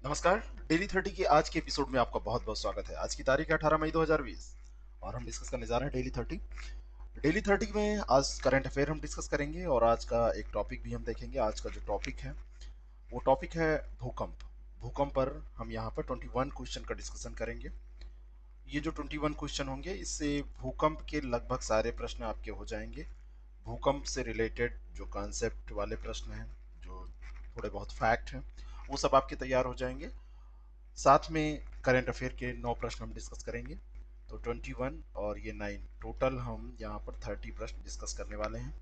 नमस्कार। डेली 30 की आज के एपिसोड में आपका बहुत बहुत स्वागत है। आज की तारीख है 18 मई 2020 और हम डिस्कस करने जा रहे हैं डेली 30। डेली 30 में आज करंट अफेयर हम डिस्कस करेंगे और आज का एक टॉपिक भी हम देखेंगे। आज का जो टॉपिक है वो टॉपिक है भूकंप। भूकंप पर हम यहाँ पर 21 क्वेश्चन का डिस्कशन करेंगे। ये जो 21 क्वेश्चन होंगे इससे भूकंप के लगभग सारे प्रश्न आपके हो जाएंगे। भूकंप से रिलेटेड जो कॉन्सेप्ट वाले प्रश्न हैं, जो थोड़े बहुत फैक्ट हैं, वो सब आपके तैयार हो जाएंगे। साथ में करंट अफेयर के 9 प्रश्न हम डिस्कस करेंगे। तो 21 और ये 9, टोटल हम यहाँ पर 30 प्रश्न डिस्कस करने वाले हैं।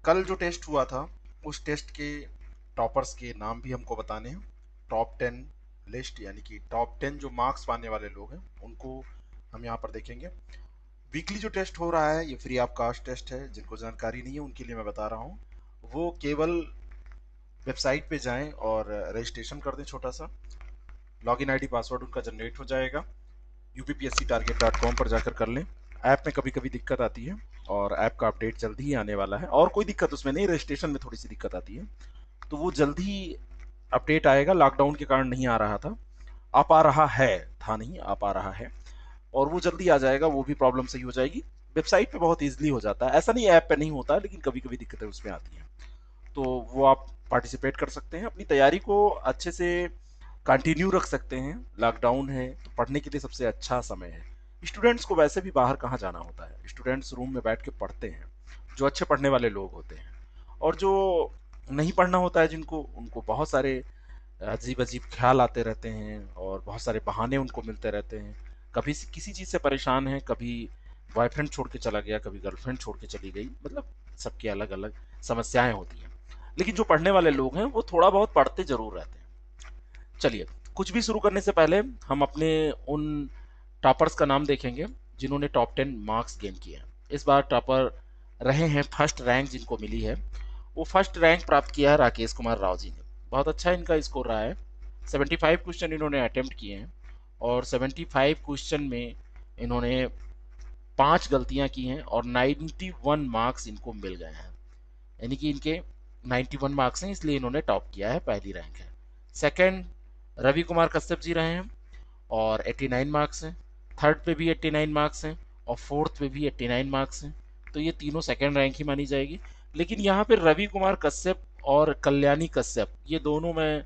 कल जो टेस्ट हुआ था उस टेस्ट के टॉपर्स के नाम भी हमको बताने हैं। टॉप 10 लिस्ट, यानी कि टॉप 10 जो मार्क्स पाने वाले लोग हैं उनको हम यहाँ पर देखेंगे। वीकली जो टेस्ट हो रहा है ये फ्री ऑफ कास्ट टेस्ट है। जिनको जानकारी नहीं है उनके लिए मैं बता रहा हूँ, वो केवल वेबसाइट पे जाएं और रजिस्ट्रेशन कर दें। छोटा सा लॉगिन आईडी पासवर्ड उनका जनरेट हो जाएगा। upsctarget.com पर जाकर कर लें। ऐप में कभी कभी दिक्कत आती है और ऐप का अपडेट जल्दी ही आने वाला है, और कोई दिक्कत उसमें नहीं, रजिस्ट्रेशन में थोड़ी सी दिक्कत आती है तो वो जल्दी ही अपडेट आएगा। लॉकडाउन के कारण नहीं आ रहा था, आ पा रहा है, था नहीं, आ पा रहा है, और वो जल्दी आ जाएगा। वो भी प्रॉब्लम सही हो जाएगी। वेबसाइट पे बहुत इजीली हो जाता है, ऐसा नहीं ऐप पे नहीं होता, लेकिन कभी कभी दिक्कतें उसमें आती हैं। तो वो आप पार्टिसिपेट कर सकते हैं, अपनी तैयारी को अच्छे से कंटिन्यू रख सकते हैं। लॉकडाउन है तो पढ़ने के लिए सबसे अच्छा समय है। स्टूडेंट्स को वैसे भी बाहर कहाँ जाना होता है, स्टूडेंट्स रूम में बैठ के पढ़ते हैं, जो अच्छे पढ़ने वाले लोग होते हैं। और जो नहीं पढ़ना होता है जिनको, उनको बहुत सारे अजीब अजीब ख्याल आते रहते हैं और बहुत सारे बहाने उनको मिलते रहते हैं। कभी किसी चीज़ से परेशान है, कभी बॉयफ्रेंड छोड़ के चला गया, कभी गर्लफ्रेंड छोड़ के चली गई, मतलब सबकी अलग अलग समस्याएं होती हैं। लेकिन जो पढ़ने वाले लोग हैं वो थोड़ा बहुत पढ़ते जरूर रहते हैं। चलिए, कुछ भी शुरू करने से पहले हम अपने उन टॉपर्स का नाम देखेंगे जिन्होंने टॉप 10 मार्क्स गेन किए हैं। इस बार टॉपर रहे हैं, फर्स्ट रैंक जिनको मिली है, वो फर्स्ट रैंक प्राप्त किया है राकेश कुमार राव जी ने। बहुत अच्छा इनका स्कोर रहा है। 75 क्वेश्चन इन्होंने अटेम्प्ट किए हैं और 75 क्वेश्चन में इन्होंने 5 गलतियां की हैं और 91 मार्क्स इनको मिल गए हैं। यानी कि इनके 91 मार्क्स हैं, इसलिए इन्होंने टॉप किया है, पहली रैंक है। सेकंड रवि कुमार कश्यप जी रहे हैं और 89 मार्क्स हैं। थर्ड पे भी 89 मार्क्स हैं और फोर्थ पे भी 89 मार्क्स हैं। तो ये तीनों सेकंड रैंक ही मानी जाएगी। लेकिन यहाँ पे रवि कुमार कश्यप और कल्याणी कश्यप, ये दोनों में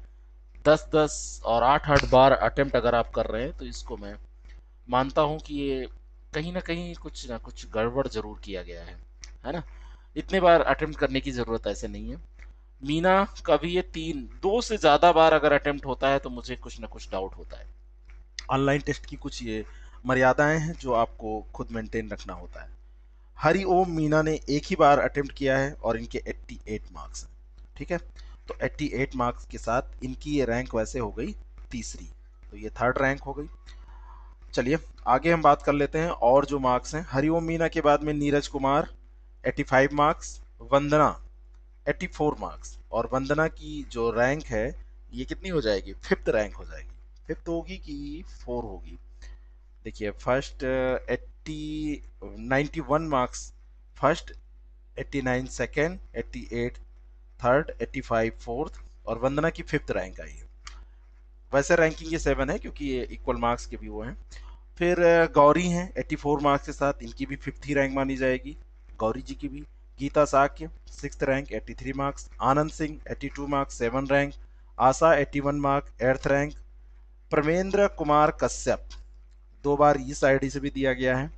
10-10 और 8-8 बार अटेम्प्ट अगर आप कर रहे हैं तो इसको मैं मानता हूँ कि ये कहीं ना कुछ गड़बड़ जरूर किया गया है ना। इतने बार अटेम्प्ट करने की जरूरत ऐसे नहीं है। मीना का भी ये 2 से ज्यादा बार अगर अटेम्प्ट होता है तो मुझे कुछ ना कुछ डाउट होता है। ऑनलाइन टेस्ट की कुछ ये मर्यादाएं हैं जो आपको खुद मेंटेन रखना होता है। हरिओम मीना ने एक ही बार अटेम्प्ट किया है और इनके 88 मार्क्स हैं। ठीक है, तो 88 मार्क्स के साथ इनकी ये रैंक वैसे हो गई तीसरी, तो ये थर्ड रैंक हो गई। चलिए आगे हम बात कर लेते हैं और जो मार्क्स हैं। हरिओम मीना के बाद में नीरज कुमार 85 मार्क्स, वंदना 84 मार्क्स, और वंदना की जो रैंक है ये कितनी हो जाएगी, फिफ्थ रैंक हो जाएगी। फिफ्थ होगी कि फोर होगी, देखिए first 91 marks first, 89 second, 88 third, 85 fourth, और वंदना की फिफ्थ रैंक आई है। वैसे रैंकिंग ये 7 है क्योंकि ये इक्वल मार्क्स के भी वो हैं। फिर गौरी हैं 84 मार्क्स के साथ, इनकी भी फिफ्थ ही रैंक मानी जाएगी, गौरी जी की भी। Gita Sakya six rank 83 marks, Anand Singh 82 marks 7 rank, Asha 81 mark 8th rank, Pramendra Kumar Kashyap 2 बार इस आईडी से भी दिया गया है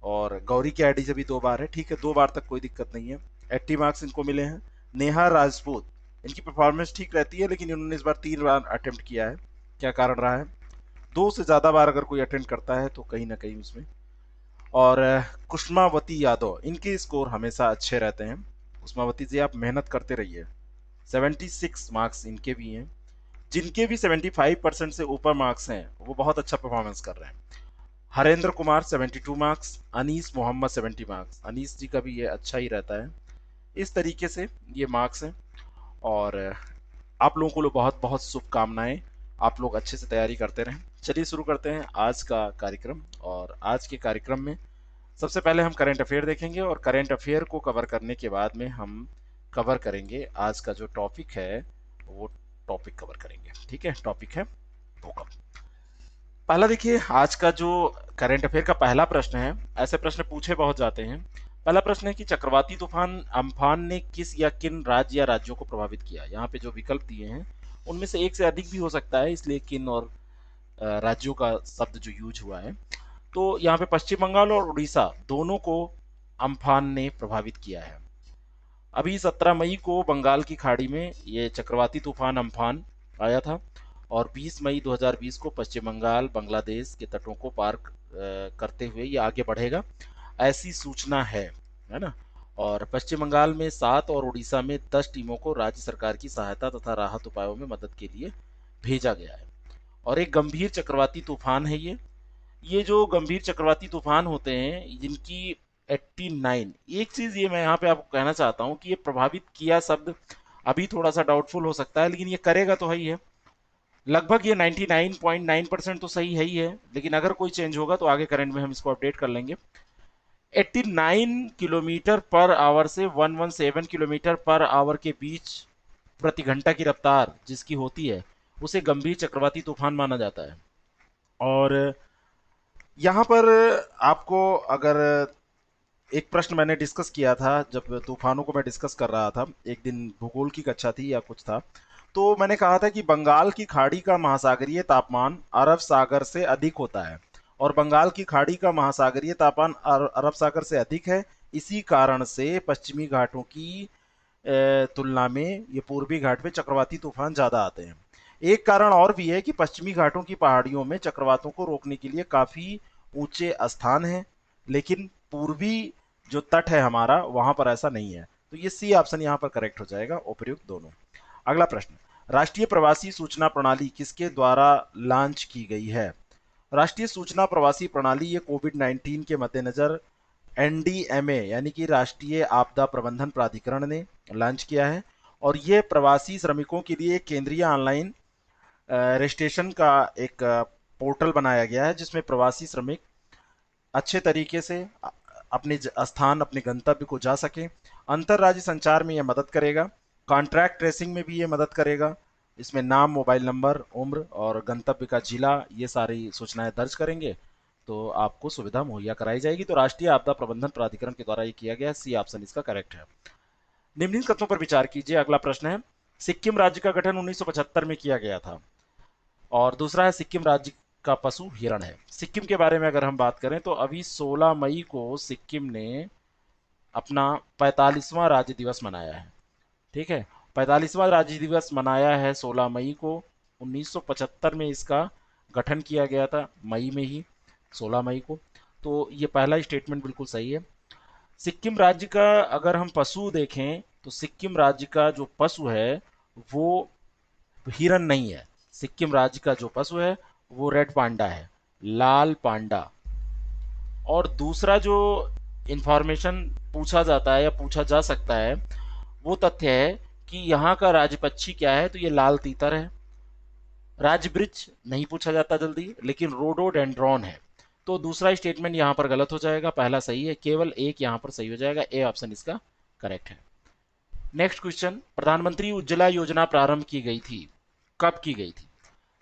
और गौरी की आईडी से भी 2 बार है। ठीक है, 2 बार तक कोई दिक्कत नहीं है, 80 मार्क्स इनको मिले हैं। नेहा राजपूत, इनकी परफॉर्मेंस ठीक रहती है लेकिन इन्होंने इस बार 3 बार अटेम्प्ट किया है। क्या कारण रहा है, 2 से ज्यादा बार अगर कोई अटेंड करता है तो कहीं ना कहीं उसमें। और कुष्मावती यादव, इनके स्कोर हमेशा अच्छे रहते हैं। कुष्मावती जी आप मेहनत करते रहिए। 76 मार्क्स इनके भी हैं। जिनके भी 75% से ऊपर मार्क्स हैं वो बहुत अच्छा परफॉर्मेंस कर रहे हैं। हरेंद्र कुमार 72 मार्क्स, अनीस मोहम्मद 70 मार्क्स, अनीस जी का भी ये अच्छा ही रहता है। इस तरीके से ये मार्क्स हैं। और आप लोगों को बहुत बहुत शुभकामनाएं, आप लोग अच्छे से तैयारी करते रहें। चलिए शुरू करते हैं आज का कार्यक्रम। और आज के कार्यक्रम में सबसे पहले हम करंट अफेयर देखेंगे और करंट अफेयर को कवर करने के बाद में हम कवर करेंगे आज का जो टॉपिक है, वो टॉपिक कवर करेंगे। ठीक है, टॉपिक है भूकंप। पहला देखिए, आज का जो करंट अफेयर का पहला प्रश्न है, ऐसे प्रश्न पूछे बहुत जाते हैं। पहला प्रश्न है कि चक्रवाती तूफान अम्फान ने किस या किन राज्य या राज्यों को प्रभावित किया। यहाँ पे जो विकल्प दिए हैं उनमें से एक से अधिक भी हो सकता है, इसलिए किन और राज्यों का शब्द जो यूज हुआ है। तो यहाँ पे पश्चिम बंगाल और उड़ीसा दोनों को अम्फान ने प्रभावित किया है। अभी 17 मई को बंगाल की खाड़ी में ये चक्रवाती तूफान अम्फान आया था और 20 मई 2020 को पश्चिम बंगाल बांग्लादेश के तटों को पार करते हुए ये आगे बढ़ेगा, ऐसी सूचना है ना। और पश्चिम बंगाल में 7 और उड़ीसा में 10 टीमों को राज्य सरकार की सहायता तथा राहत उपायों में मदद के लिए भेजा गया है। और एक गंभीर चक्रवाती तूफान है ये जो गंभीर चक्रवाती तूफान होते हैं जिनकी 89, एक चीज ये मैं यहाँ पे आपको कहना चाहता हूँ कि ये प्रभावित किया शब्द अभी थोड़ा सा डाउटफुल हो सकता है, लेकिन ये करेगा तो है ही है। लगभग ये 99.9% तो सही है ही है, लेकिन अगर कोई चेंज होगा तो आगे करंट में हम इसको अपडेट कर लेंगे। 89 किलोमीटर पर आवर से 117 किलोमीटर पर आवर के बीच प्रति घंटा की रफ्तार जिसकी होती है उसे गंभीर चक्रवाती तूफान माना जाता है। और यहाँ पर आपको अगर एक प्रश्न मैंने डिस्कस किया था जब तूफानों को मैं डिस्कस कर रहा था, एक दिन भूगोल की कक्षा थी या कुछ था, तो मैंने कहा था कि बंगाल की खाड़ी का महासागरीय तापमान अरब सागर से अधिक होता है और बंगाल की खाड़ी का महासागरीय तापमान अरब सागर से अधिक है। इसी कारण से पश्चिमी घाटों की तुलना में ये पूर्वी घाट में चक्रवाती तूफान ज्यादा आते हैं। एक कारण और भी है कि पश्चिमी घाटों की पहाड़ियों में चक्रवातों को रोकने के लिए काफी ऊंचे स्थान हैं, लेकिन पूर्वी जो तट है हमारा वहां पर ऐसा नहीं है। तो ये सी ऑप्शन यहाँ पर करेक्ट हो जाएगा, उपयुक्त दोनों। अगला प्रश्न, राष्ट्रीय प्रवासी सूचना प्रणाली किसके द्वारा लॉन्च की गई है। राष्ट्रीय सूचना प्रवासी प्रणाली ये कोविड 19 के मद्देनजर एनडीएमए यानी कि राष्ट्रीय आपदा प्रबंधन प्राधिकरण ने लॉन्च किया है और ये प्रवासी श्रमिकों के लिए केंद्रीय ऑनलाइन रजिस्ट्रेशन का एक पोर्टल बनाया गया है जिसमें प्रवासी श्रमिक अच्छे तरीके से अपने स्थान अपने गंतव्य को जा सके। अंतरराज्य संचार में यह मदद करेगा, कॉन्ट्रैक्ट ट्रेसिंग में भी ये मदद करेगा। इसमें नाम, मोबाइल नंबर, उम्र और गंतव्य का जिला ये सारी सूचनाएं दर्ज करेंगे तो आपको सुविधा मुहैया कराई जाएगी। तो राष्ट्रीय आपदा प्रबंधन प्राधिकरण के द्वारा ये किया गया, सी ऑप्शन इसका करेक्ट है। निम्नलिखित कथनों पर विचार कीजिए। अगला प्रश्न है, सिक्किम राज्य का गठन 1975 में किया गया था। और दूसरा है, सिक्किम राज्य का पशु हिरण है। सिक्किम के बारे में अगर हम बात करें तो अभी 16 मई को सिक्किम ने अपना 45वां राज्य दिवस मनाया है। ठीक है, 45वां राज्य दिवस मनाया है 16 मई को। 1975 में इसका गठन किया गया था, मई में ही, 16 मई को। तो ये पहला स्टेटमेंट बिल्कुल सही है। सिक्किम राज्य का अगर हम पशु देखें तो सिक्किम राज्य का जो पशु है वो हिरन नहीं है। सिक्किम राज्य का जो पशु है वो रेड पांडा है, लाल पांडा। और दूसरा जो इंफॉर्मेशन पूछा जाता है या पूछा जा सकता है वो तथ्य है कि यहाँ का राज्य पक्षी क्या है, तो ये लाल तीतर है। राज्य वृक्ष नहीं पूछा जाता जल्दी, लेकिन रोडोडेंड्रॉन है। तो दूसरा स्टेटमेंट यहाँ पर गलत हो जाएगा, पहला सही है, केवल एक यहाँ पर सही हो जाएगा, ए ऑप्शन इसका करेक्ट है। नेक्स्ट क्वेश्चन, प्रधानमंत्री उज्ज्वला योजना प्रारंभ की गई थी, कब की गई थी।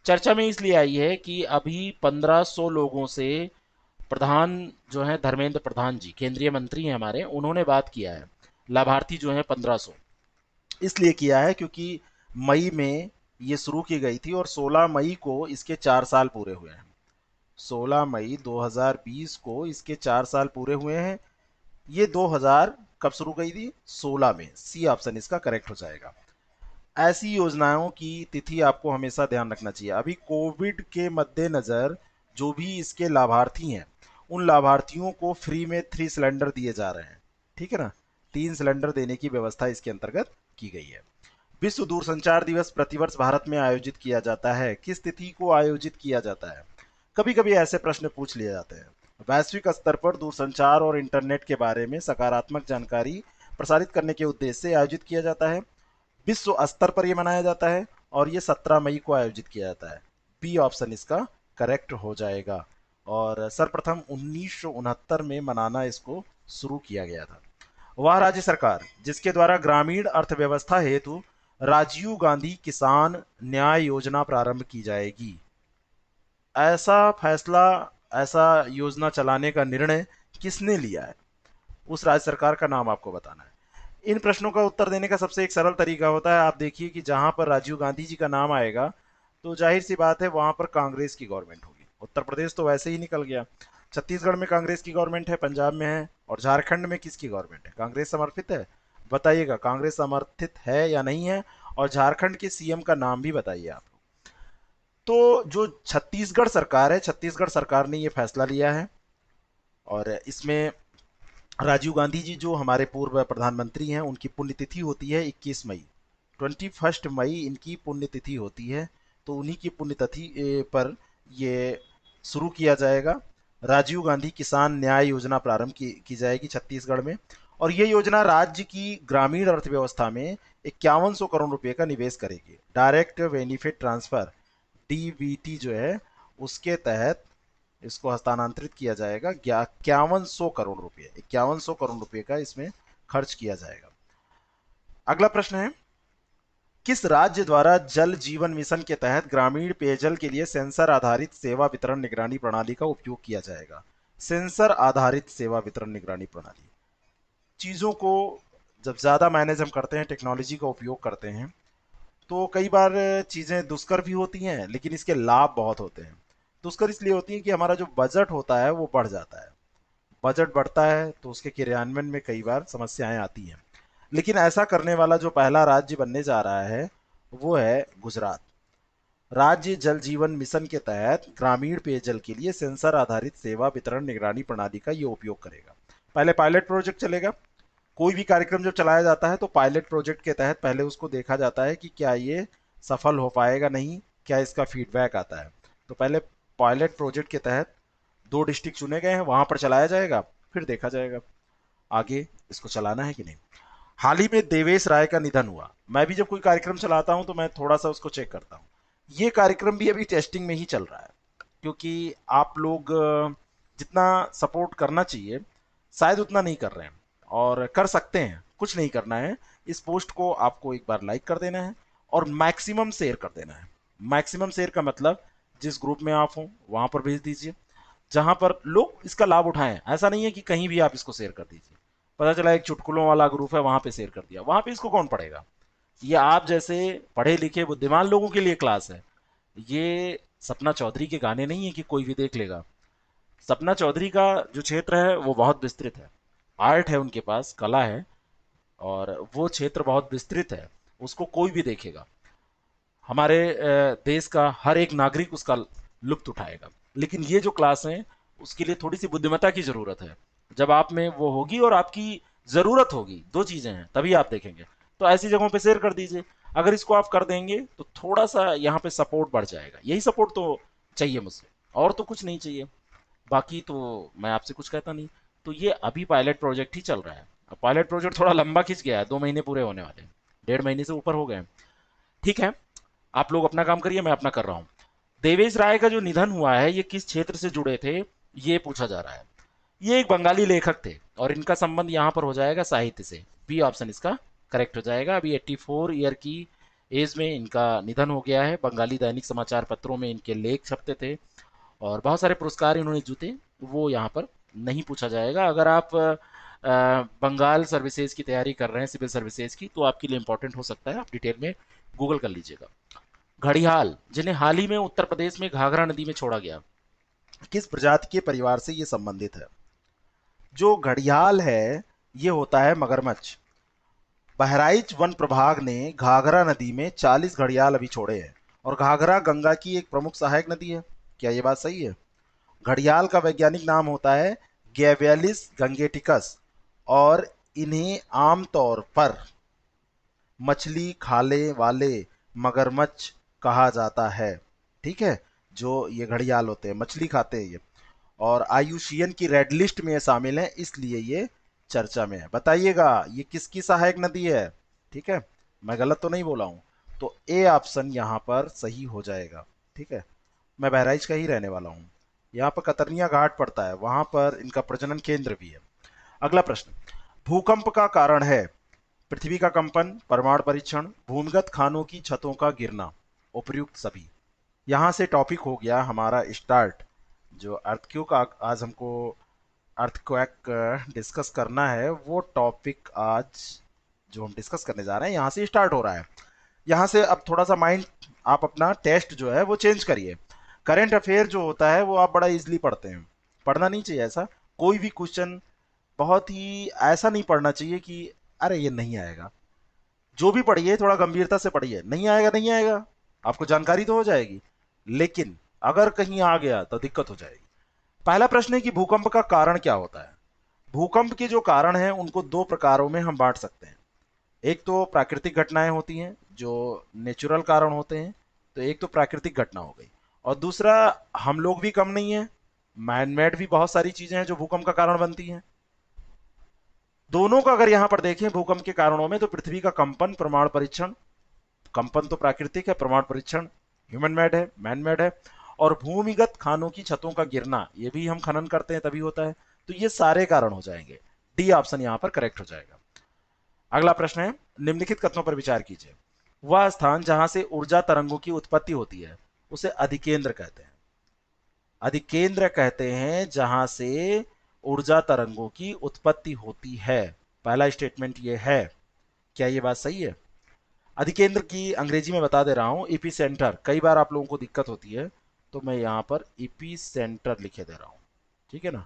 चर्चा में इसलिए आई है कि अभी 1500 लोगों से प्रधान जो है धर्मेंद्र प्रधान जी, केंद्रीय मंत्री हैं हमारे, उन्होंने बात किया है। लाभार्थी जो है 1500 इसलिए किया है क्योंकि मई में ये शुरू की गई थी और 16 मई को इसके 4 साल पूरे हुए हैं। 16 मई 2020 को इसके 4 साल पूरे हुए हैं। ये 2000 कब शुरू गई थी, 16 में, सी ऑप्शन इसका करेक्ट हो जाएगा। ऐसी योजनाओं की तिथि आपको हमेशा ध्यान रखना चाहिए। अभी कोविड के मद्देनजर जो भी इसके लाभार्थी हैं उन लाभार्थियों को फ्री में 3 सिलेंडर दिए जा रहे हैं, ठीक है ना। 3 सिलेंडर देने की व्यवस्था इसके अंतर्गत की गई है। विश्व दूरसंचार दिवस प्रतिवर्ष भारत में आयोजित किया जाता है, किस तिथि को आयोजित किया जाता है। कभी कभी ऐसे प्रश्न पूछ लिए जाते हैं। वैश्विक स्तर पर दूरसंचार और इंटरनेट के बारे में सकारात्मक जानकारी प्रसारित करने के उद्देश्य से आयोजित किया जाता है। विश्व स्तर पर यह मनाया जाता है और ये 17 मई को आयोजित किया जाता है। बी ऑप्शन इसका करेक्ट हो जाएगा। और सर्वप्रथम 1969 में मनाना इसको शुरू किया गया था। वह राज्य सरकार जिसके द्वारा ग्रामीण अर्थव्यवस्था हेतु राजीव गांधी किसान न्याय योजना प्रारंभ की जाएगी। ऐसा फैसला, ऐसा योजना चलाने का निर्णय किसने लिया है? उस राज्य सरकार का नाम आपको बताना है। इन प्रश्नों का उत्तर देने का सबसे एक सरल तरीका होता है, आप देखिए कि जहां पर राजीव गांधी जी का नाम आएगा तो जाहिर सी बात है वहां पर कांग्रेस की गवर्नमेंट होगी। उत्तर प्रदेश तो वैसे ही निकल गया। छत्तीसगढ़ में कांग्रेस की गवर्नमेंट है, पंजाब में है, और झारखंड में किसकी गवर्नमेंट है? कांग्रेस समर्थित है? बताइएगा कांग्रेस समर्थित है या नहीं है, और झारखंड के सीएम का नाम भी बताइए आप। तो जो छत्तीसगढ़ सरकार है, छत्तीसगढ़ सरकार ने ये फैसला लिया है, और इसमें राजीव गांधी जी जो हमारे पूर्व प्रधानमंत्री हैं उनकी पुण्यतिथि होती है 21 मई, 21 मई इनकी पुण्यतिथि होती है। तो उन्हीं की पुण्यतिथि पर ये शुरू किया जाएगा। राजीव गांधी किसान न्याय योजना प्रारंभ की जाएगी छत्तीसगढ़ में, और ये योजना राज्य की ग्रामीण अर्थव्यवस्था में 5100 करोड़ रुपए का निवेश करेगी। डायरेक्ट बेनिफिट ट्रांसफर, डीबीटी जो है, उसके तहत इसको हस्तांतरित किया जाएगा। 5100 करोड़ रुपए, 5100 करोड़ रुपए का इसमें खर्च किया जाएगा। अगला प्रश्न है, किस राज्य द्वारा जल जीवन मिशन के तहत ग्रामीण पेयजल के लिए सेंसर आधारित सेवा वितरण निगरानी प्रणाली का उपयोग किया जाएगा? सेंसर आधारित सेवा वितरण निगरानी प्रणाली, चीजों को जब ज्यादा मैनेज हम करते हैं, टेक्नोलॉजी का उपयोग करते हैं, तो कई बार चीजें दुष्कर भी होती हैं, लेकिन इसके लाभ बहुत होते हैं। दुष्कर इसलिए होती है कि हमारा जो बजट होता है वो बढ़ जाता है। बजट बढ़ता है तो उसके क्रियान्वयन में कई बार समस्याएं आती हैं। लेकिन ऐसा करने वाला जो पहला राज्य बनने जा रहा है वो है गुजरात। राज्य जल जीवन मिशन के तहत ग्रामीण पेयजल के लिए सेंसर आधारित सेवा वितरण निगरानी प्रणाली का ये उपयोग करेगा। पहले पायलट प्रोजेक्ट चलेगा। कोई भी कार्यक्रम जब चलाया जाता है तो पायलट प्रोजेक्ट के तहत पहले उसको देखा जाता है कि क्या ये सफल हो पाएगा, नहीं, क्या इसका फीडबैक आता है। तो पहले पायलट प्रोजेक्ट के तहत 2 डिस्ट्रिक्ट चुने गए हैं, वहां पर चलाया जाएगा, फिर देखा जाएगा आगे इसको चलाना है कि नहीं। हाल ही में देवेश राय का निधन हुआ। मैं भी जब कोई कार्यक्रम चलाता हूं तो मैं थोड़ा सा उसको चेक करता हूं। ये कार्यक्रम भी अभी टेस्टिंग में ही चल रहा है, क्योंकि आप लोग जितना सपोर्ट करना चाहिए शायद उतना नहीं कर रहे हैं, और कर सकते हैं। कुछ नहीं करना है, इस पोस्ट को आपको एक बार लाइक कर देना है और मैक्सिमम शेयर कर देना है। मैक्सिमम शेयर का मतलब जिस ग्रुप में आप हो वहां पर भेज दीजिए जहां पर लोग इसका लाभ उठाएं। ऐसा नहीं है कि कहीं भी आप इसको शेयर कर दीजिए। पता चला एक चुटकुलों वाला ग्रुप है, वहां पे शेयर कर दिया, वहां पे इसको कौन पढ़ेगा? ये आप जैसे पढ़े लिखे बुद्धिमान लोगों के लिए क्लास है। ये सपना चौधरी के गाने नहीं है कि कोई भी देख लेगा। सपना चौधरी का जो क्षेत्र है वो बहुत विस्तृत है। आर्ट है उनके पास, कला है, और वो क्षेत्र बहुत विस्तृत है, उसको कोई भी देखेगा। हमारे देश का हर एक नागरिक उसका लुत्फ उठाएगा। लेकिन ये जो क्लास है उसके लिए थोड़ी सी बुद्धिमत्ता की जरूरत है। जब आप में वो होगी और आपकी जरूरत होगी, दो चीजें हैं, तभी आप देखेंगे। तो ऐसी जगहों पे शेयर कर दीजिए। अगर इसको आप कर देंगे तो थोड़ा सा यहाँ पे सपोर्ट बढ़ जाएगा। यही सपोर्ट तो चाहिए मुझसे, और तो कुछ नहीं चाहिए। बाकी तो मैं आपसे कुछ कहता नहीं। तो ये अभी पायलट प्रोजेक्ट ही चल रहा है। अब पायलट प्रोजेक्ट थोड़ा लंबा खिंच गया है, 2 महीने पूरे होने वाले हैं, 1.5 महीने से ऊपर हो गए हैं। ठीक है, आप लोग अपना काम करिए, मैं अपना कर रहा हूँ। देवेश राय का जो निधन हुआ है ये किस क्षेत्र से जुड़े थे, ये पूछा जा रहा है। ये एक बंगाली लेखक थे, और इनका संबंध यहाँ पर हो जाएगा साहित्य से। बी ऑप्शन इसका करेक्ट हो जाएगा। अभी 84 ईयर की एज में इनका निधन हो गया है। बंगाली दैनिक समाचार पत्रों में इनके लेख छपते थे, और बहुत सारे पुरस्कार इन्होंने जीते, वो यहाँ पर नहीं पूछा जाएगा। अगर आप बंगाल सर्विसेज की तैयारी कर रहे हैं, सिविल सर्विसेज की, तो आपके लिए इंपॉर्टेंट हो सकता है, आप डिटेल में गूगल कर लीजिएगा। घड़ियाल, जिन्हें हाल ही में उत्तर प्रदेश में घाघरा नदी में छोड़ा गया, किस प्रजाति के परिवार से ये संबंधित है? जो घड़ियाल है ये होता है मगरमच्छ। बहराइच वन प्रभाग ने घाघरा नदी में 40 घड़ियाल अभी छोड़े हैं, और घाघरा गंगा की एक प्रमुख सहायक नदी है। क्या ये बात सही है? घड़ियाल का वैज्ञानिक नाम होता है गैवियलिस गंगेटिकस, और इन्हें आमतौर पर मछली खाने वाले मगरमच्छ कहा जाता है। ठीक है, जो ये घड़ियाल होते हैं मछली खाते हैं ये, और आयुषीएन की रेड लिस्ट में ये शामिल है, इसलिए ये चर्चा में है। बताइएगा ये किसकी सहायक नदी है? ठीक है, मैं गलत तो नहीं बोला हूं। तो ए ऑप्शन यहाँ पर सही हो जाएगा। ठीक है, मैं बहराइच का ही रहने वाला हूँ। यहाँ पर कतरनिया घाट पड़ता है, वहां पर इनका प्रजनन केंद्र भी है। अगला प्रश्न, भूकंप का कारण है पृथ्वी का कंपन, परमाणु परीक्षण, भूमिगत खानों की छतों का गिरना, उपर्युक्त सभी। यहाँ से टॉपिक हो गया हमारा स्टार्ट। जो अर्थक्वेक का आज हमको अर्थक्वेक डिस्कस करना है, वो टॉपिक आज जो हम डिस्कस करने जा रहे हैं यहाँ से स्टार्ट हो रहा है। यहाँ से अब थोड़ा सा माइंड, आप अपना टेस्ट जो है वो चेंज करिए। करंट अफेयर जो होता है वो आप बड़ा इजीली पढ़ते हैं, पढ़ना नहीं चाहिए ऐसा। कोई भी क्वेश्चन बहुत ही ऐसा नहीं पढ़ना चाहिए कि अरे ये नहीं आएगा। जो भी पढ़िए थोड़ा गंभीरता से पढ़िए, नहीं आएगा नहीं आएगा, आपको जानकारी तो हो जाएगी, लेकिन अगर कहीं आ गया तो दिक्कत हो जाएगी। पहला प्रश्न है कि भूकंप का कारण क्या होता है। भूकंप के जो कारण हैं उनको दो प्रकारों में हम बांट सकते हैं। एक तो प्राकृतिक घटनाएं होती हैं जो नेचुरल कारण होते हैं, तो एक तो प्राकृतिक घटना हो गई, और दूसरा हम लोग भी कम नहीं है, मैनमेड भी बहुत सारी चीजें हैं जो भूकंप का कारण बनती हैं। दोनों का अगर यहां पर देखें भूकंप के कारणों में, तो पृथ्वी का कंपन, प्रमाण परीक्षण, कंपन तो प्राकृतिक है, प्रमाण परीक्षण ह्यूमन मेड है, मैन मेड है, और भूमिगत खानों की छतों का गिरना, ये भी हम खनन करते हैं तभी होता है। तो ये सारे कारण हो जाएंगे, डी ऑप्शन यहां पर करेक्ट हो जाएगा। अगला प्रश्न है, निम्नलिखित कथनों पर विचार कीजिए। वह स्थान जहां से ऊर्जा तरंगों की उत्पत्ति होती है उसे अधिकेंद्र कहते हैं। अधिकेंद्र कहते हैं जहां से ऊर्जा तरंगों की उत्पत्ति होती है। पहला स्टेटमेंट ये है, क्या ये बात सही है? अधिकेंद्र की अंग्रेजी में बता दे रहा हूं, इपी सेंटर। कई बार आप लोगों को दिक्कत होती है, तो मैं यहां पर इपी सेंटर लिखे दे रहा हूं, ठीक है ना।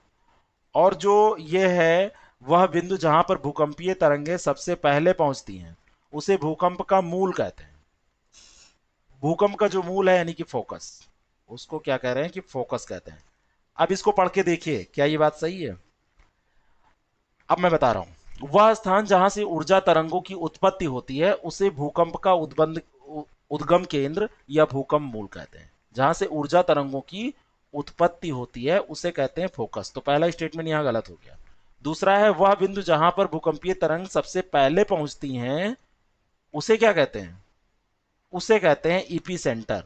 और जो ये है वह बिंदु जहां पर भूकंपीय तरंगे सबसे पहले पहुंचती हैं उसे भूकंप का मूल कहते हैं। भूकंप का जो मूल है यानी कि फोकस, उसको क्या कह रहे हैं कि फोकस कहते हैं। अब इसको पढ़ के देखिए, क्या ये बात सही है? अब मैं बता रहा हूं, वह स्थान जहां से ऊर्जा तरंगों की उत्पत्ति होती है उसे भूकंप का उद्गम केंद्र या भूकंप मूल कहते हैं। जहां से ऊर्जा तरंगों की उत्पत्ति होती है उसे कहते हैं फोकस। तो पहला स्टेटमेंट यहां गलत हो गया। दूसरा है, वह बिंदु जहां पर भूकंपीय तरंग सबसे पहले पहुंचती हैं उसे क्या कहते हैं? उसे कहते हैं ईपी सेंटर।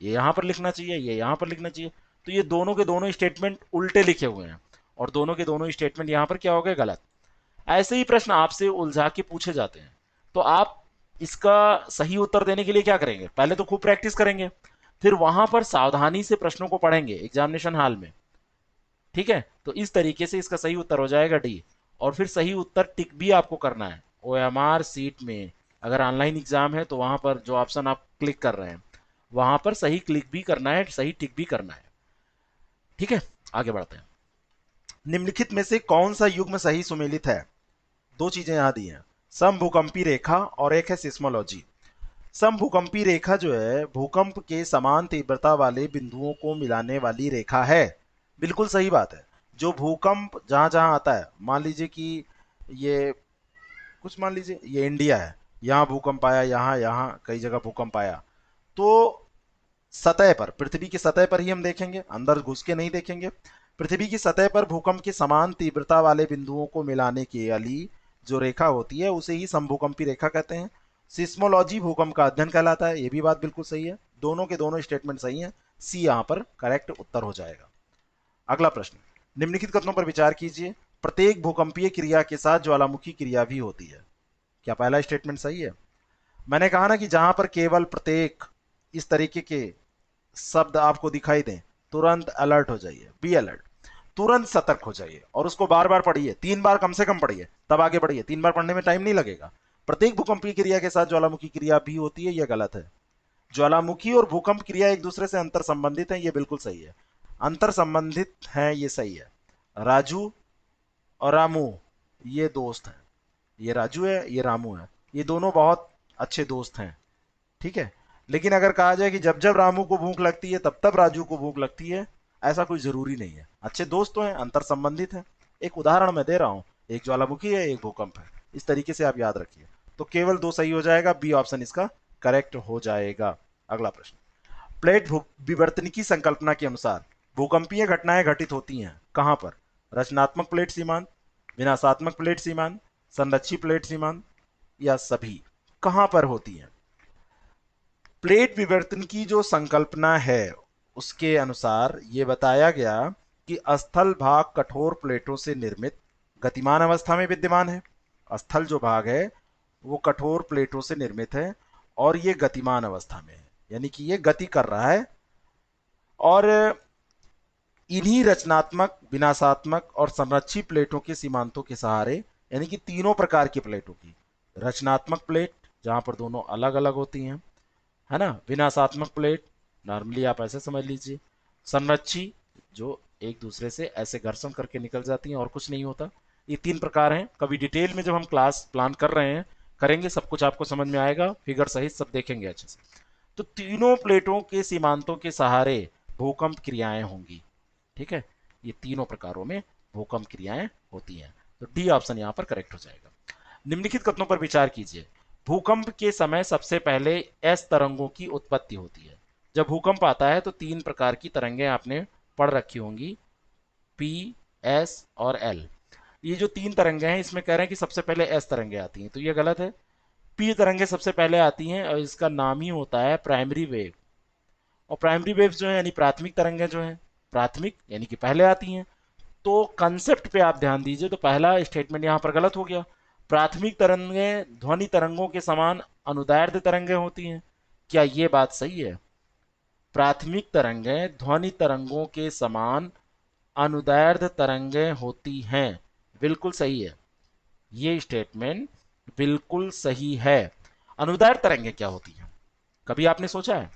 ये यहां पर लिखना चाहिए, ये यहां पर लिखना चाहिए। तो ये दोनों के दोनों स्टेटमेंट उल्टे लिखे हुए हैं, और दोनों के दोनों स्टेटमेंट यहां पर क्या हो गए? गलत। ऐसे ही प्रश्न आपसे उलझा के पूछे जाते हैं, तो आप इसका सही उत्तर देने के लिए क्या करेंगे? पहले तो खूब प्रैक्टिस करेंगे, फिर वहां पर सावधानी से प्रश्नों को पढ़ेंगे एग्जामिनेशन हॉल में, ठीक है। तो इस तरीके से इसका सही उत्तर हो जाएगा डी। और फिर सही उत्तर टिक भी आपको करना है ओएमआर सीट में। अगर ऑनलाइन एग्जाम है तो वहां पर जो ऑप्शन आप क्लिक कर रहे हैं वहां पर सही क्लिक भी करना है, सही टिक भी करना है, ठीक है। आगे बढ़ते हैं। निम्नलिखित में से कौन सा युग्म सही सुमेलित है? दो चीजें यहां दी हैं, समभूकंपी रेखा और एक है सिस्मोलॉजी। समभूकंपी रेखा जो है भूकंप के समान तीव्रता वाले बिंदुओं को मिलाने वाली रेखा है। बिल्कुल सही बात है। जो भूकंप जहां जहां आता है, मान लीजिए कि ये कुछ, मान लीजिए ये इंडिया है, यहाँ भूकंप आया, यहाँ यहाँ कई जगह भूकंप आया, तो सतह पर, पृथ्वी की सतह पर ही हम देखेंगे, अंदर घुस के नहीं देखेंगे। पृथ्वी की सतह पर भूकंप के समान तीव्रता वाले बिंदुओं को मिलाने के वाली जो रेखा होती है उसे ही समभूकंपी रेखा कहते हैं। सिस्मोलॉजी भूकंप का अध्ययन कहलाता है। ये भी बात बिल्कुल सही है, दोनों के दोनों स्टेटमेंट सही हैं। सी यहाँ पर करेक्ट उत्तर हो जाएगा। अगला प्रश्न, निम्नलिखित कथनों पर विचार कीजिए। प्रत्येक भूकंपीय क्रिया के साथ ज्वालामुखी क्रिया भी होती है। क्या पहला स्टेटमेंट सही है? मैंने कहा ना कि जहां पर केवल प्रत्येक इस तरीके के शब्द आपको दिखाई दें, तुरंत अलर्ट हो जाइए, बी अलर्ट, तुरंत सतर्क हो जाइए, और उसको बार बार पढ़िए, 3 बार कम से कम पढ़िए, तब आगे बढ़िए। 3 बार पढ़ने में टाइम नहीं लगेगा। प्रत्येक भूकंपीय क्रिया के साथ ज्वालामुखी क्रिया भी होती है, यह गलत है। ज्वालामुखी और भूकंप क्रिया एक दूसरे से अंतर संबंधित है, यह बिल्कुल सही है। अंतर संबंधित है, ये सही है। राजू और रामू ये दोस्त हैं, ये राजू है, ये रामू है, ये दोनों बहुत अच्छे दोस्त हैं, ठीक है। लेकिन अगर कहा जाए कि जब जब रामू को भूख लगती है तब तब राजू को भूख लगती है, ऐसा कोई जरूरी नहीं है। अच्छे दोस्त तो हैं, अंतर संबंधित है। एक उदाहरण मैं दे रहा हूं, एक ज्वालामुखी है, एक भूकंप है, इस तरीके से आप याद रखिए। तो केवल 2 सही हो जाएगा, बी ऑप्शन इसका करेक्ट हो जाएगा। अगला प्रश्न, प्लेट विवर्तन की संकल्पना के अनुसार भूकंपीय घटनाएं घटित होती हैं कहां पर? रचनात्मक प्लेट सीमांत, विनाशात्मक प्लेट सीमांत, संरक्षी प्लेट सीमांत, या सभी? कहां पर होती हैं? प्लेट विवर्तन की जो संकल्पना है उसके अनुसार यह बताया गया कि स्थल भाग कठोर प्लेटों से निर्मित गतिमान अवस्था में विद्यमान है। स्थल जो भाग है वो कठोर प्लेटों से निर्मित है और ये गतिमान अवस्था में है, यानी कि ये गति कर रहा है। और इन्हीं रचनात्मक, विनाशात्मक और संरक्षी प्लेटों के सीमांतों के सहारे, यानी कि तीनों प्रकार की प्लेटों की, रचनात्मक प्लेट जहां पर दोनों अलग अलग होती हैं, है ना, विनाशात्मक प्लेट नॉर्मली आप ऐसे समझ लीजिए, संरक्षी जो एक दूसरे से ऐसे घर्षण करके निकल जाती हैं और कुछ नहीं होता। ये तीन प्रकार हैं। कभी डिटेल में जब हम क्लास प्लान कर रहे हैं, करेंगे, सब कुछ आपको समझ में आएगा, फिगर सहित सब देखेंगे अच्छे से। तो तीनों प्लेटों के सीमांतों के सहारे भूकंप क्रियाएं होंगी। ठीक है, ये तीनों प्रकारों में भूकंप क्रियाएं होती हैं। तो डी ऑप्शन यहां पर करेक्ट हो जाएगा। निम्नलिखित कथनों पर विचार कीजिए। भूकंप के समय सबसे पहले एस तरंगों की उत्पत्ति होती है। जब भूकंप आता है तो तीन प्रकार की तरंगें आपने पढ़ रखी होंगी, पी, एस और एल। ये जो तीन तरंगें हैं, इसमें कह रहे हैं कि सबसे पहले एस तरंगें आती हैं, तो ये गलत है। पी तरंगें सबसे पहले आती हैं और इसका नाम ही होता है प्राइमरी वेव। और प्राइमरी वेव्स जो है यानी प्राथमिक तरंगें जो हैं, प्राथमिक यानी कि पहले आती हैं। तो कंसेप्ट पे आप ध्यान दीजिए, तो पहला स्टेटमेंट यहां पर गलत हो गया। प्राथमिक तरंगें ध्वनि तरंगों के समान अनुदैर्ध्य तरंगें होती हैं। क्या ये बात सही है? प्राथमिक तरंगें ध्वनि तरंगों के समान अनुदैर्ध्य तरंगें होती हैं, बिल्कुल सही है। ये स्टेटमेंट बिल्कुल सही है। अनुदैर्ध्य तरंगें क्या होती हैं, कभी आपने सोचा है?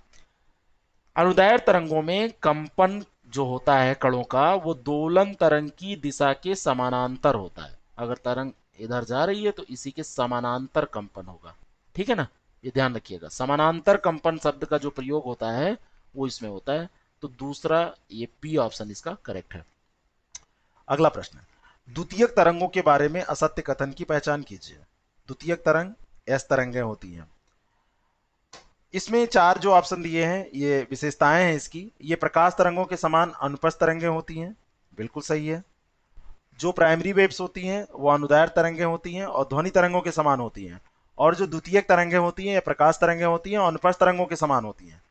अनुदैर्ध्य तरंगों में कंपन जो होता है कणों का, वो दोलन तरंग की दिशा के समानांतर होता है। अगर तरंग इधर जा रही है तो इसी के समानांतर कंपन होगा। ठीक है ना, ये ध्यान रखिएगा। समानांतर कंपन शब्द का जो प्रयोग होता है वो इसमें होता है। तो दूसरा, ये बी ऑप्शन इसका करेक्ट है। अगला प्रश्न, द्वितीयक तरंगों के बारे में असत्य कथन की पहचान कीजिए। द्वितीयक तरंग एस तरंगें होती हैं। इसमें चार जो ऑप्शन दिए हैं, ये विशेषताएं हैं इसकी। ये प्रकाश तरंगों के समान अनुप्रस्थ तरंगें होती हैं, बिल्कुल सही है। जो प्राइमरी वेव्स होती हैं वो अनुदैर्ध्य तरंगें होती हैं और ध्वनि तरंगों के समान होती हैं। और जो द्वितीयक तरंगें होती हैं या प्रकाश तरंगें होती हैं और अनुप्रस्थ तरंगों के समान होती हैं।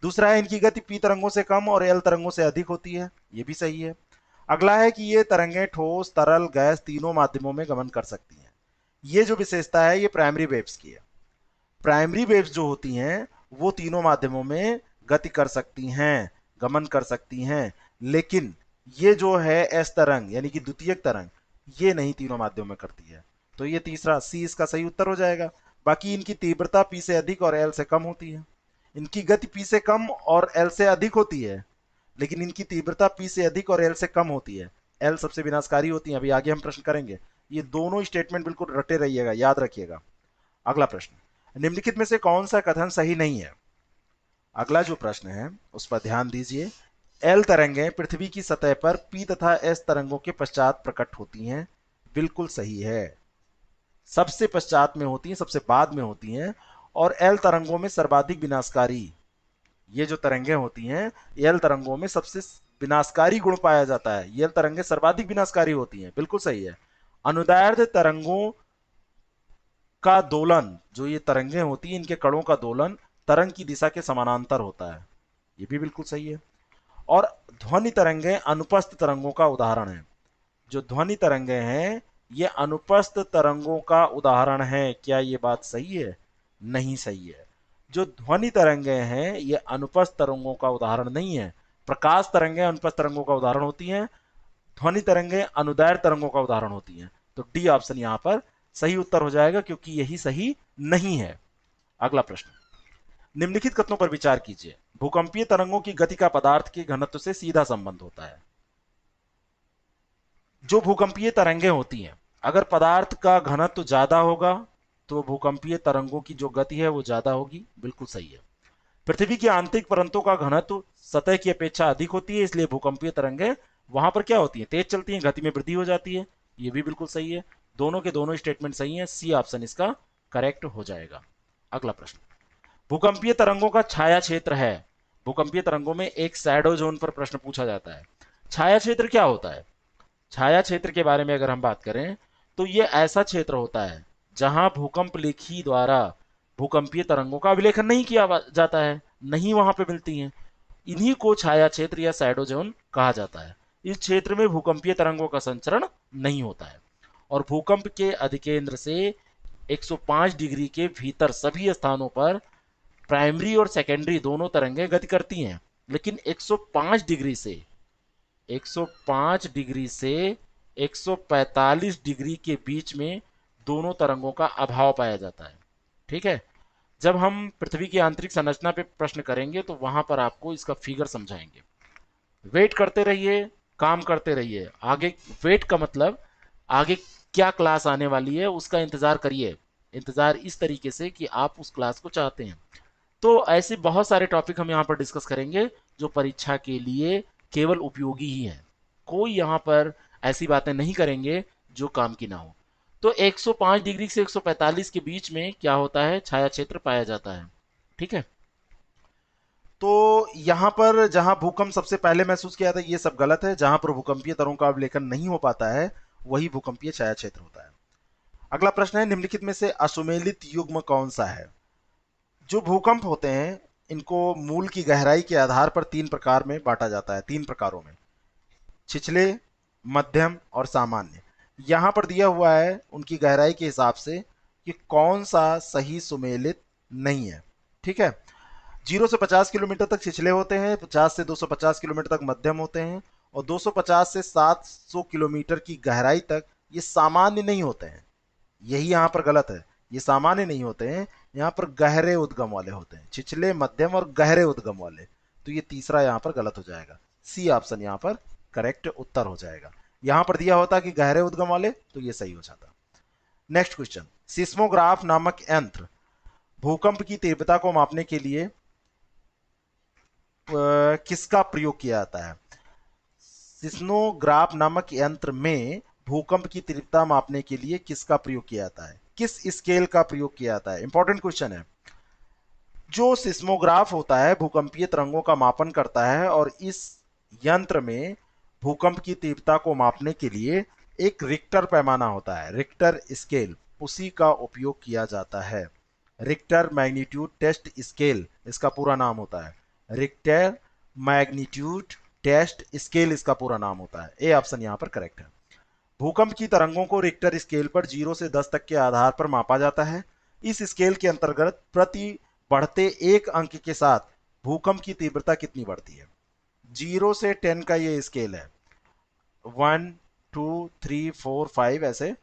दूसरा है, इनकी गति पी तरंगों से कम और एल तरंगों से अधिक होती है, ये भी सही है। अगला है कि ये तरंगें ठोस, तरल, गैस तीनों माध्यमों में गमन कर सकती हैं। ये जो विशेषता है ये प्राइमरी वेव्स की है। प्राइमरी वेव्स जो होती हैं वो तीनों माध्यमों में गति कर सकती हैं, गमन कर सकती हैं। लेकिन ये जो है एस तरंग यानी कि द्वितीयक तरंग, ये नहीं तीनों माध्यमों में करती है। तो ये तीसरा सी इसका सही उत्तर हो जाएगा। बाकी इनकी तीव्रता पी से अधिक और एल से कम होती है। इनकी गति पी से कम और एल से अधिक होती है, लेकिन इनकी तीव्रता पी से अधिक और एल से कम होती है। एल सबसे विनाशकारी होती है। अभी आगे हम प्रश्न करेंगे। ये दोनों स्टेटमेंट बिल्कुल रटे रहिएगा, याद रखिएगा। अगला प्रश्न, निम्नलिखित में से कौन सा कथन सही नहीं है? अगला जो प्रश्न है उस पर ध्यान दीजिए। एल तरंगें पृथ्वी की सतह पर पी तथा एस तरंगों के पश्चात प्रकट होती हैं, बिल्कुल सही है। सबसे पश्चात में होती हैं, सबसे बाद में होती हैं। और एल तरंगों में सर्वाधिक विनाशकारी, ये जो तरंगें होती हैं, एल तरंगों में सबसे विनाशकारी गुण पाया जाता है। ये तरंगें सर्वाधिक विनाशकारी होती हैं, बिल्कुल सही है। अनुदैर्ध्य तरंगों का दोलन, जो ये तरंगें होती हैं, इनके कणों का दोलन तरंग की दिशा के समानांतर होता है, ये भी बिल्कुल सही है। और ध्वनि तरंगें अनुपस्थ तरंगों का उदाहरण है। जो ध्वनि तरंगें हैं ये अनुपस्थ तरंगों का उदाहरण है। क्या ये बात सही है? नहीं सही है। जो ध्वनि तरंगें हैं ये अनुपस्थ तरंगों का उदाहरण नहीं है। प्रकाश तरंगें अनुपस्थ तरंगों का उदाहरण होती हैं, ध्वनि तरंगें अनुदैर्ध्य तरंगों का उदाहरण होती हैं। तो डी ऑप्शन यहां पर सही उत्तर हो जाएगा, क्योंकि यही सही नहीं है। अगला प्रश्न, निम्नलिखित कथनों पर विचार कीजिए। भूकंपीय तरंगों की गति का पदार्थ के घनत्व से सीधा संबंध होता है। जो भूकंपीय तरंगें होती हैं, अगर पदार्थ का घनत्व ज्यादा होगा तो भूकंपीय तरंगों की जो गति है वो ज्यादा होगी, बिल्कुल सही है। पृथ्वी की आंतरिक परतों का घनत्व सतह की अपेक्षा अधिक होती है, इसलिए भूकंपीय तरंगें वहां पर क्या होती है, तेज चलती हैं, गति में वृद्धि हो जाती है, ये भी बिल्कुल सही है। दोनों के दोनों स्टेटमेंट सही है। सी ऑप्शन इसका करेक्ट हो जाएगा। अगला प्रश्न, भूकंपीय तरंगों का छाया क्षेत्र है। भूकंपीय तरंगों में एक शैडो जोन पर प्रश्न पूछा जाता है। छाया क्षेत्र क्या होता है? छाया क्षेत्र के बारे में अगर हम बात करें तो ये ऐसा क्षेत्र होता है जहां भूकंप लेखी द्वारा भूकंपीय तरंगों का अभिलेखन नहीं किया जाता है, नहीं वहां पे मिलती हैं। इन्हीं को छाया क्षेत्र या शैडो जोन कहा जाता है। इस क्षेत्र में भूकंपीय तरंगों का संचरण नहीं होता है और भूकंप के अधिकेंद्र से 105 डिग्री के भीतर सभी स्थानों पर प्राइमरी और सेकेंडरी दोनों तरंगें गति करती हैं, लेकिन 105 डिग्री से 105 डिग्री से 145 डिग्री के बीच में दोनों तरंगों का अभाव पाया जाता है। ठीक है, जब हम पृथ्वी की आंतरिक संरचना पे प्रश्न करेंगे तो वहां पर आपको इसका फिगर समझाएंगे। वेट करते रहिए, काम करते रहिए। आगे वेट का मतलब आगे क्या क्लास आने वाली है उसका इंतजार करिए, इंतजार इस तरीके से कि आप उस क्लास को चाहते हैं। तो ऐसे बहुत सारे टॉपिक हम यहाँ पर डिस्कस करेंगे जो परीक्षा के लिए केवल उपयोगी ही हैं। कोई यहाँ पर ऐसी बातें नहीं करेंगे जो काम की ना हो। तो 105 डिग्री से 145 के बीच में क्या होता है, छाया क्षेत्र पाया जाता है। ठीक है। तो यहाँ पर जहां भूकंप सबसे पहले महसूस किया था ये सब गलत है। जहां पर भूकंपीय तरंगों का अवलेखन नहीं हो पाता है वही भूकंपीय छाया क्षेत्र होता है। अगला प्रश्न है, निम्नलिखित में से असुमेलित युग्म कौन सा है? जो भूकंप होते हैं इनको मूल की गहराई के आधार पर तीन प्रकार में बांटा जाता है, तीन प्रकारों में, छिछले, मध्यम और सामान्य। यहां पर दिया हुआ है उनकी गहराई के हिसाब से कि कौन सा सही सुमेलित नहीं है। ठीक है, 0 से 50 किलोमीटर तक छिछले होते हैं, 50 से 250 किलोमीटर तक मध्यम होते हैं, और 250 से 700 किलोमीटर की गहराई तक ये सामान्य नहीं होते हैं। यही यहाँ पर गलत है, ये सामान्य नहीं होते हैं, यहाँ पर गहरे उद्गम वाले होते हैं, छिछले, मध्यम और गहरे उद्गम वाले। तो ये तीसरा यहाँ पर गलत हो जाएगा, सी ऑप्शन यहाँ पर करेक्ट उत्तर हो जाएगा। यहाँ पर दिया होता कि गहरे उद्गम वाले, तो ये सही हो जाता। नेक्स्ट क्वेश्चन, सिस्मोग्राफ नामक यंत्र भूकंप की तीव्रता को मापने के लिए किसका प्रयोग किया जाता है? सिस्मोग्राफ नामक यंत्र में भूकंप की तीव्रता मापने के लिए किसका प्रयोग किया जाता है, किस स्केल का प्रयोग किया जाता है? इंपॉर्टेंट क्वेश्चन है। जो सिस्मोग्राफ होता है भूकंपीय तरंगों का मापन करता है, और इस यंत्र में भूकंप की तीव्रता को मापने के लिए एक रिक्टर पैमाना होता है, रिक्टर स्केल, उसी का उपयोग किया जाता है। रिक्टर मैग्नीट्यूड टेस्ट स्केल इसका पूरा नाम होता है, रिक्टर मैग्नीट्यूड टेस्ट स्केल इसका पूरा नाम होता है। ए ऑप्शन यहां पर करेक्ट है। भूकंप की तरंगों को रिक्टर स्केल पर 0 से 10 तक के आधार पर मापा जाता है। इस स्केल के अंतर्गत प्रति बढ़ते एक अंक के साथ भूकंप की तीव्रता कितनी बढ़ती है? 0 से 10 का ये स्केल है, 1 2 3 4 5 ऐसे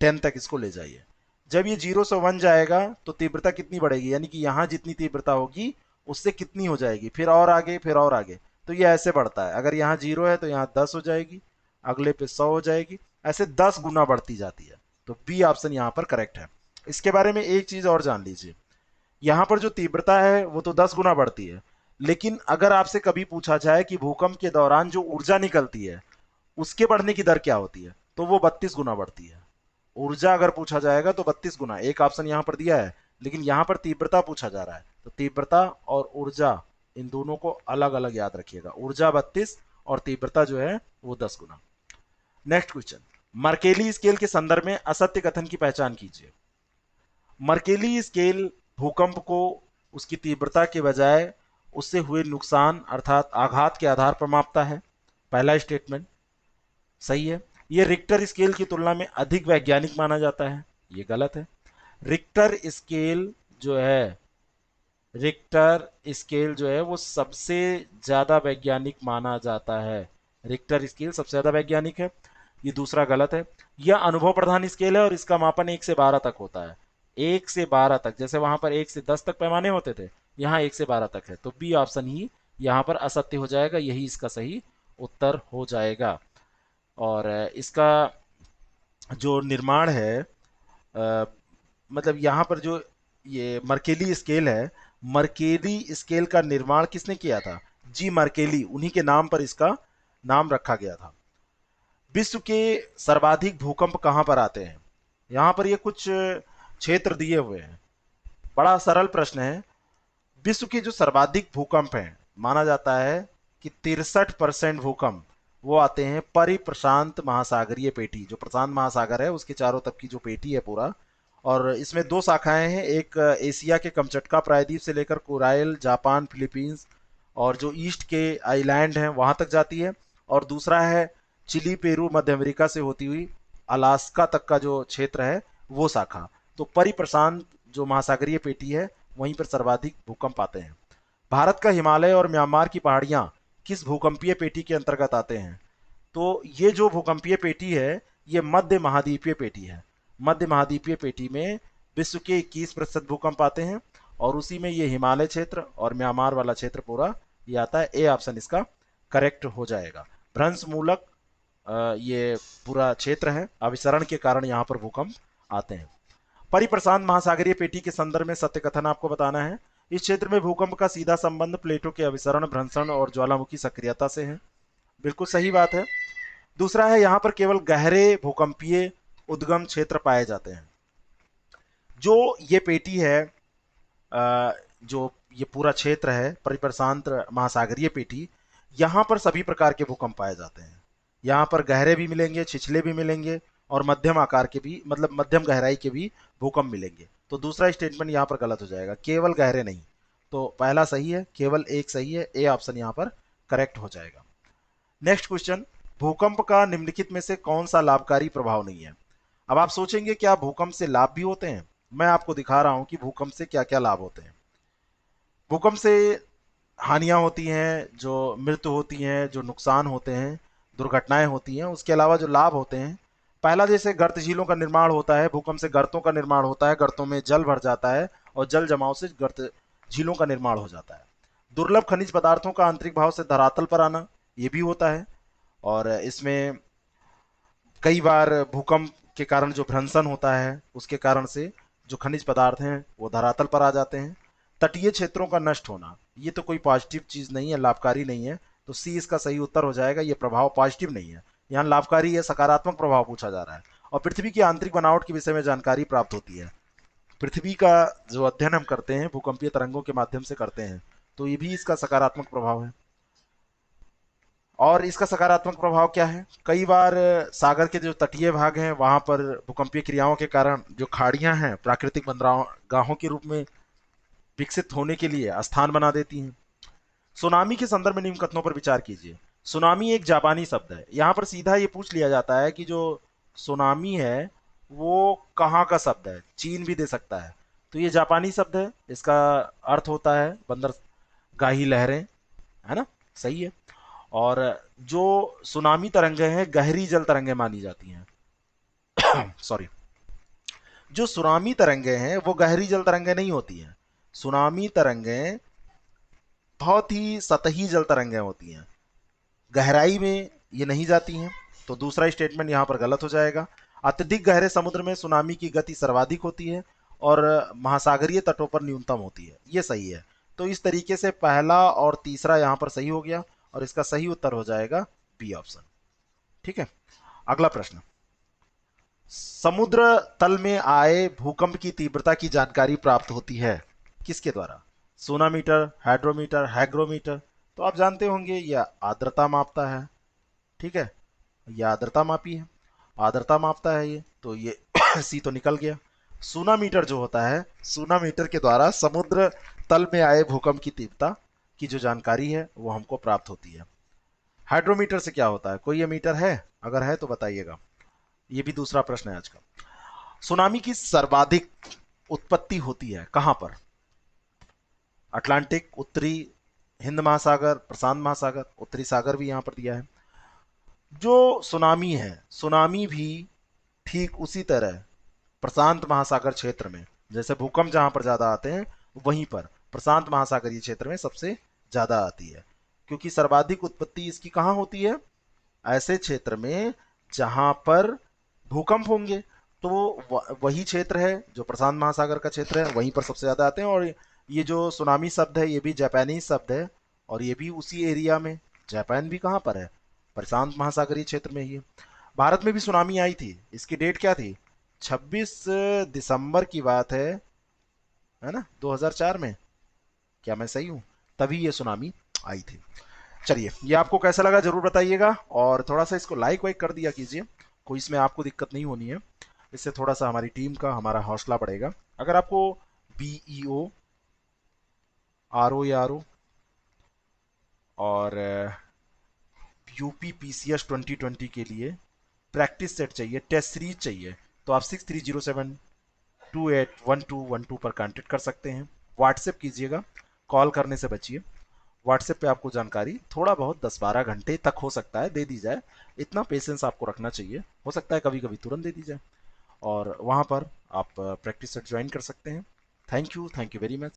10 तक इसको ले जाइए। जब ये 0 से 1 जाएगा तो तीव्रता कितनी बढ़ेगी, यानी कि यहां जितनी तीव्रता होगी उससे कितनी हो जाएगी, फिर और आगे, फिर और आगे। तो ये ऐसे बढ़ता है, अगर यहाँ 0 है तो यहाँ 10 हो जाएगी, अगले पे 100 हो जाएगी, ऐसे 10 गुना बढ़ती जाती है। तो बी ऑप्शन यहाँ पर करेक्ट है। इसके बारे में एक चीज और जान लीजिए, यहाँ पर जो तीव्रता है वो तो 10 गुना बढ़ती है, लेकिन अगर आपसे कभी पूछा जाए कि भूकंप के दौरान जो ऊर्जा निकलती है उसके बढ़ने की दर क्या होती है, तो वो 32 गुना बढ़ती है। ऊर्जा अगर पूछा जाएगा तो 32 गुना, एक ऑप्शन यहाँ पर दिया है, लेकिन यहाँ पर तीव्रता पूछा जा रहा है, तो तीव्रता और ऊर्जा इन दोनों को अलग अलग याद रखिएगा। ऊर्जा 32 और तीव्रता जो है वो 10 गुना। नेक्स्ट क्वेश्चन, मर्केली स्केल के संदर्भ में असत्य कथन की पहचान कीजिए। मर्केली स्केल भूकंप को उसकी तीव्रता के बजाय उससे हुए नुकसान अर्थात आघात के आधार पर मापता है। पहला स्टेटमेंट सही है। यह रिक्टर स्केल की तुलना में अधिक वैज्ञानिक माना जाता है, ये गलत है। रिक्टर स्केल जो है, रिक्टर स्केल जो है वो सबसे ज्यादा वैज्ञानिक माना जाता है, रिक्टर स्केल सबसे ज्यादा वैज्ञानिक है, ये दूसरा गलत है। यह अनुभव प्रधान स्केल है और इसका मापन 1 से 12 तक होता है, 1 से 12 तक, जैसे वहां पर 1 से 10 तक पैमाने होते थे, यहाँ 1 से 12 तक है। तो बी ऑप्शन ही यहाँ पर असत्य हो जाएगा, यही इसका सही उत्तर हो जाएगा। और इसका जो निर्माण है, मतलब यहाँ पर जो ये मर्केली स्केल है, मर्केली स्केल का निर्माण किसने किया था? जी मर्केली, उन्हीं के नाम पर इसका नाम रखा गया था। विश्व के सर्वाधिक भूकंप कहाँ पर आते हैं? यहाँ पर ये कुछ क्षेत्र दिए हुए हैं, बड़ा सरल प्रश्न है। विश्व के जो सर्वाधिक भूकंप हैं, माना जाता है कि 63% भूकंप वो आते हैं परिप्रशांत महासागरीय पेटी, जो प्रशांत महासागर है उसके चारों तरफ की जो पेटी है पूरा। और इसमें दो शाखाएं हैं, एक एशिया के कमचटका प्रायद्वीप से लेकर कोराइल, जापान, फिलीपींस और जो ईस्ट के आइलैंड हैं वहां तक जाती है, और दूसरा है चिली, पेरू, मध्य अमेरिका से होती हुई अलास्का तक का जो क्षेत्र है वो शाखा। तो परिप्रशांत जो महासागरीय पेटी है वहीं पर सर्वाधिक भूकंप आते हैं। भारत का हिमालय और म्यांमार की पहाड़ियां किस भूकंपीय पेटी के अंतर्गत आते हैं? तो ये जो भूकंपीय पेटी है ये मध्य महाद्वीपीय पेटी है। मध्य महाद्वीपीय पेटी में विश्व के 21% भूकंप आते हैं और उसी में ये हिमालय क्षेत्र और म्यांमार वाला क्षेत्र पूरा ये आता है। ए ऑप्शन इसका करेक्ट हो जाएगा। भ्रंश मूलक ये पूरा क्षेत्र है, अभिसरण के कारण यहाँ पर भूकंप आते हैं। परिप्रशांत महासागरीय पेटी के संदर्भ में सत्य कथन आपको बताना है। इस क्षेत्र में भूकंप का सीधा संबंध प्लेटों के अभिसरण, भ्रंशन और ज्वालामुखी सक्रियता से है। बिल्कुल सही बात है। दूसरा है यहाँ पर केवल गहरे भूकंपीय उद्गम क्षेत्र पाए जाते हैं। जो ये पेटी है जो ये पूरा क्षेत्र है परिप्रशांत महासागरीय पेटी, यहाँ पर सभी प्रकार के भूकंप पाए जाते हैं। यहाँ पर गहरे भी मिलेंगे, छिछले भी मिलेंगे और मध्यम आकार के भी, मतलब मध्यम गहराई के भी भूकंप मिलेंगे। तो दूसरा स्टेटमेंट यहाँ पर गलत हो जाएगा, केवल गहरे नहीं। तो पहला सही है, केवल एक सही है, ए ऑप्शन यहाँ पर करेक्ट हो जाएगा। नेक्स्ट क्वेश्चन, भूकंप का निम्नलिखित में से कौन सा लाभकारी प्रभाव नहीं है? अब आप सोचेंगे क्या भूकंप से लाभ भी होते हैं? मैं आपको दिखा रहा हूं कि भूकंप से क्या क्या लाभ होते हैं। भूकंप से हानियां होती हैं, जो मृत्यु होती हैं, जो नुकसान होते हैं, दुर्घटनाएं होती हैं। उसके अलावा जो लाभ होते हैं, पहला जैसे गर्त झीलों का निर्माण होता है, भूकंप से गर्तों का निर्माण होता है, गर्तों में जल भर जाता है और जल जमाव से गर्त झीलों का निर्माण हो जाता है। दुर्लभ खनिज पदार्थों का आंतरिक भाव से धरातल पर आना, ये भी होता है। और इसमें कई बार भूकंप के कारण जो भ्रंशन होता है उसके कारण से जो खनिज पदार्थ हैं वो धरातल पर आ जाते हैं। तटीय क्षेत्रों का नष्ट होना, ये तो कोई पॉजिटिव चीज नहीं है, लाभकारी नहीं है। तो सी इसका सही उत्तर हो जाएगा। ये प्रभाव पॉजिटिव नहीं है, यहाँ लाभकारी है, सकारात्मक प्रभाव पूछा जा रहा है। और पृथ्वी की आंतरिक बनावट के विषय में जानकारी प्राप्त होती है। पृथ्वी का जो अध्ययन हम करते हैं भूकंपीय तरंगों के माध्यम से करते हैं, तो ये भी इसका सकारात्मक प्रभाव है। और इसका सकारात्मक प्रभाव क्या है? कई बार सागर के जो तटीय भाग हैं वहां पर भूकंपीय क्रियाओं के कारण जो खाड़ियां हैं प्राकृतिक बंदरगाहों के रूप में विकसित होने के लिए स्थान बना देती हैं। सुनामी के संदर्भ में निम्न कथनों पर विचार कीजिए। सुनामी एक जापानी शब्द है। यहाँ पर सीधा ये पूछ लिया जाता है कि जो सुनामी है वो कहाँ का शब्द है, चीन भी दे सकता है। तो ये जापानी शब्द है, इसका अर्थ होता है बंदरगाही लहरें, है ना? सही है। और जो सुनामी तरंगें हैं गहरी जल तरंगें मानी जाती हैं। सॉरी, जो सुनामी तरंगें हैं वो गहरी जल तरंगें नहीं होती हैं। सुनामी तरंगें बहुत ही सतही जल तरंगें होती हैं, गहराई में ये नहीं जाती हैं। तो दूसरा स्टेटमेंट यहाँ पर गलत हो जाएगा। अत्यधिक गहरे समुद्र में सुनामी की गति सर्वाधिक होती है और महासागरीय तटों पर न्यूनतम होती है, ये सही है। तो इस तरीके से पहला और तीसरा यहाँ पर सही हो गया और इसका सही उत्तर हो जाएगा बी ऑप्शन। ठीक है, अगला प्रश्न, समुद्र तल में आए भूकंप की तीव्रता की जानकारी प्राप्त होती है किसके द्वारा? सोनामीटर, हाइड्रोमीटर, हैग्रोमीटर। तो आप जानते होंगे यह आर्द्रता मापता है। ठीक है, यह आर्द्रता मापी है, आर्द्रता मापता है ये, तो ये सी तो निकल गया। सोनामीटर जो होता है, सोनामीटर के द्वारा समुद्र तल में आए भूकंप की तीव्रता की जो जानकारी है वो हमको प्राप्त होती है। हाइड्रोमीटर से क्या होता है? कोई ये मीटर है? अगर है तो बताइएगा। ये भी दूसरा प्रश्न है आज का। सुनामी की सर्वाधिक उत्पत्ति होती है कहां पर? अटलांटिक, उत्तरी हिंद महासागर, प्रशांत महासागर, उत्तरी सागर भी यहां पर दिया है। जो सुनामी है, सुनामी भी ठीक उसी तरह प्रशांत महासागर क्षेत्र में, जैसे भूकंप जहां पर ज्यादा आते हैं वहीं पर प्रशांत महासागरीय क्षेत्र में सबसे ज्यादा आती है। क्योंकि सर्वाधिक उत्पत्ति इसकी कहां होती है? ऐसे क्षेत्र में जहां पर भूकंप होंगे। तो वही क्षेत्र है जो प्रशांत महासागर का क्षेत्र है, वहीं पर सबसे ज्यादा आते हैं। और ये जो सुनामी शब्द है ये भी जापानीज शब्द है और ये भी उसी एरिया में। जापान भी कहाँ पर है? प्रशांत महासागरीय क्षेत्र में ही है। भारत में भी सुनामी आई थी, इसकी डेट क्या थी? 26 दिसंबर की बात है ना, 2004 में। क्या मैं सही हूँ? तभी ये सुनामी आई थी। चलिए, ये आपको कैसा लगा जरूर बताइएगा और थोड़ा सा इसको लाइक वाइक कर दिया कीजिए, कोई इसमें आपको दिक्कत नहीं होनी है। इससे थोड़ा सा हमारी टीम का, हमारा हौसला बढ़ेगा। अगर आपको बीईओ, आरओ और यूपी पीसीएस 2020 के लिए प्रैक्टिस सेट चाहिए, टेस्ट सीरीज चाहिए, तो आप 6307 281212 पर कांटेक्ट कर सकते हैं। व्हाट्सएप कीजिएगा, कॉल करने से बचिए। व्हाट्सएप पे आपको जानकारी थोड़ा बहुत 10-12 घंटे तक हो सकता है दे दी जाए, इतना पेशेंस आपको रखना चाहिए। हो सकता है कभी कभी तुरंत दे दी जाए, और वहाँ पर आप प्रैक्टिस सेट ज्वाइन कर सकते हैं। Thank you very much.